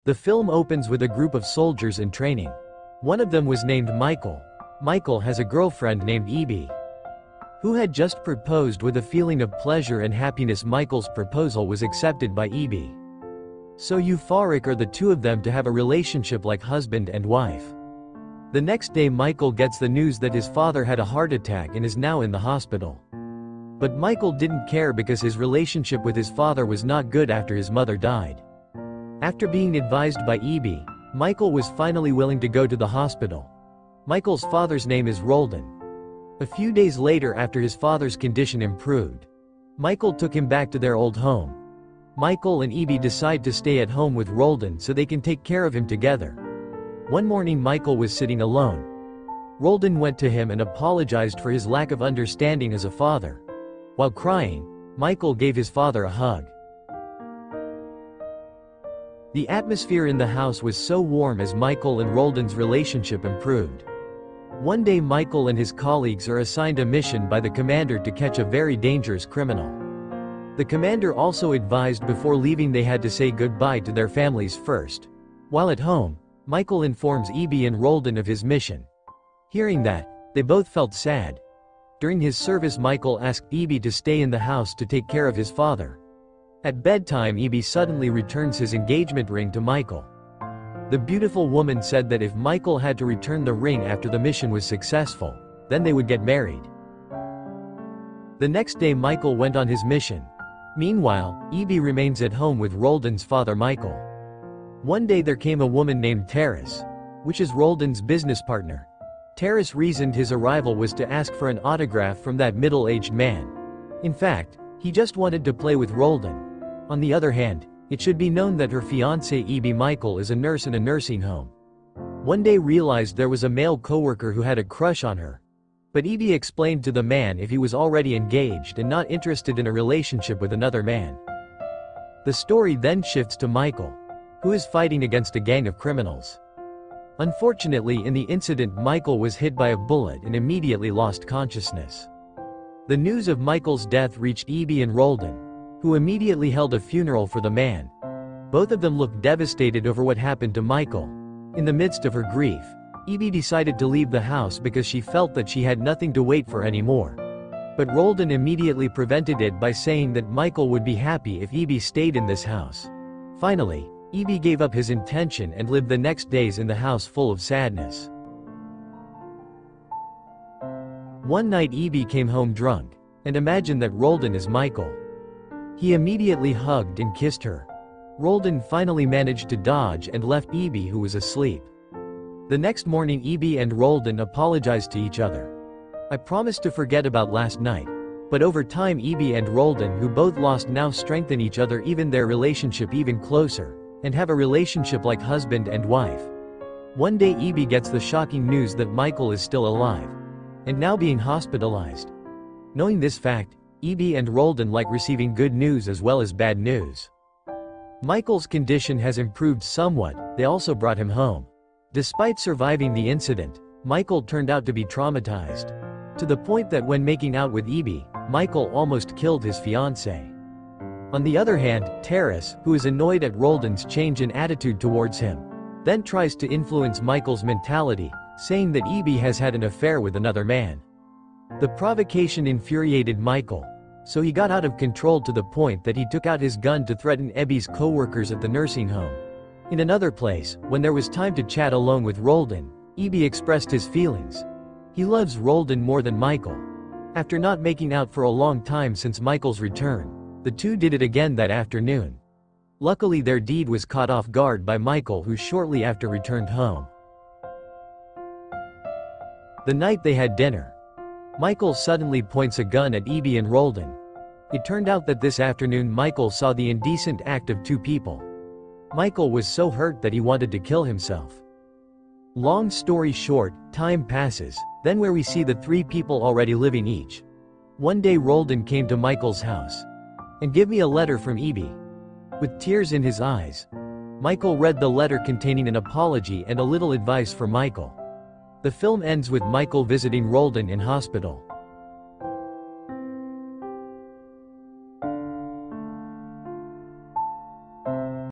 The film opens with a group of soldiers in training. One of them was named Michael. Michael has a girlfriend named Evie, who had just proposed. With a feeling of pleasure and happiness, Michael's proposal was accepted by Evie. So euphoric are the two of them to have a relationship like husband and wife. The next day Michael gets the news that his father had a heart attack and is now in the hospital. But Michael didn't care because his relationship with his father was not good after his mother died. After being advised by Evie, Michael was finally willing to go to the hospital. Michael's father's name is Roldan. A few days later, after his father's condition improved, Michael took him back to their old home. Michael and Evie decide to stay at home with Roldan so they can take care of him together. One morning Michael was sitting alone. Roldan went to him and apologized for his lack of understanding as a father. While crying, Michael gave his father a hug. The atmosphere in the house was so warm as Michael and Roldan's relationship improved. One day Michael and his colleagues are assigned a mission by the commander to catch a very dangerous criminal. The commander also advised before leaving they had to say goodbye to their families first. While at home, Michael informs Evie and Roldan of his mission. Hearing that, they both felt sad. During his service, Michael asked Evie to stay in the house to take care of his father. At bedtime, Evie suddenly returns his engagement ring to Michael. The beautiful woman said that if Michael had to return the ring after the mission was successful, then they would get married. The next day Michael went on his mission. Meanwhile, Evie remains at home with Roldan's father Michael. One day there came a woman named Taras, which is Roldan's business partner. Taras reasoned his arrival was to ask for an autograph from that middle-aged man. In fact, he just wanted to play with Roldan. On the other hand, it should be known that her fiancé Evie Michael is a nurse in a nursing home. One day realized there was a male coworker who had a crush on her. But Evie explained to the man if he was already engaged and not interested in a relationship with another man. The story then shifts to Michael, who is fighting against a gang of criminals. Unfortunately, in the incident Michael was hit by a bullet and immediately lost consciousness. The news of Michael's death reached Evie and Roldan, who immediately held a funeral for the man. Both of them looked devastated over what happened to Michael. In the midst of her grief, Evie decided to leave the house because she felt that she had nothing to wait for anymore. But Roldan immediately prevented it by saying that Michael would be happy if Evie stayed in this house. Finally, Evie gave up his intention and lived the next days in the house full of sadness. One night Evie came home drunk, and imagined that Roldan is Michael. He immediately hugged and kissed her. Roldan finally managed to dodge and left Evie, who was asleep. The next morning Evie and Roldan apologized to each other. "I promised to forget about last night." But over time Evie and Roldan, who both lost, now strengthen each other, even their relationship even closer, and have a relationship like husband and wife. One day Evie gets the shocking news that Michael is still alive, and now being hospitalized. Knowing this fact, Evie and Roldan like receiving good news as well as bad news. Michael's condition has improved somewhat. They also brought him home. Despite surviving the incident, Michael turned out to be traumatized, to the point that when making out with Evie, Michael almost killed his fiancée. On the other hand, Taras, who is annoyed at Roldan's change in attitude towards him, then tries to influence Michael's mentality, saying that Evie has had an affair with another man. The provocation infuriated Michael, so he got out of control to the point that he took out his gun to threaten Evie's co-workers at the nursing home. In another place, when there was time to chat alone with Roldan, Evie expressed his feelings. He loves Roldan more than Michael. After not making out for a long time since Michael's return, the two did it again that afternoon. Luckily their deed was caught off guard by Michael, who shortly after returned home. The night they had dinner, Michael suddenly points a gun at Evie and Roldan. It turned out that this afternoon Michael saw the indecent act of two people. Michael was so hurt that he wanted to kill himself. Long story short, time passes, then where we see the three people already living each. One day Roldan came to Michael's house and gave me a letter from Evie. With tears in his eyes, Michael read the letter containing an apology and a little advice for Michael. The film ends with Michael visiting Roldan in hospital.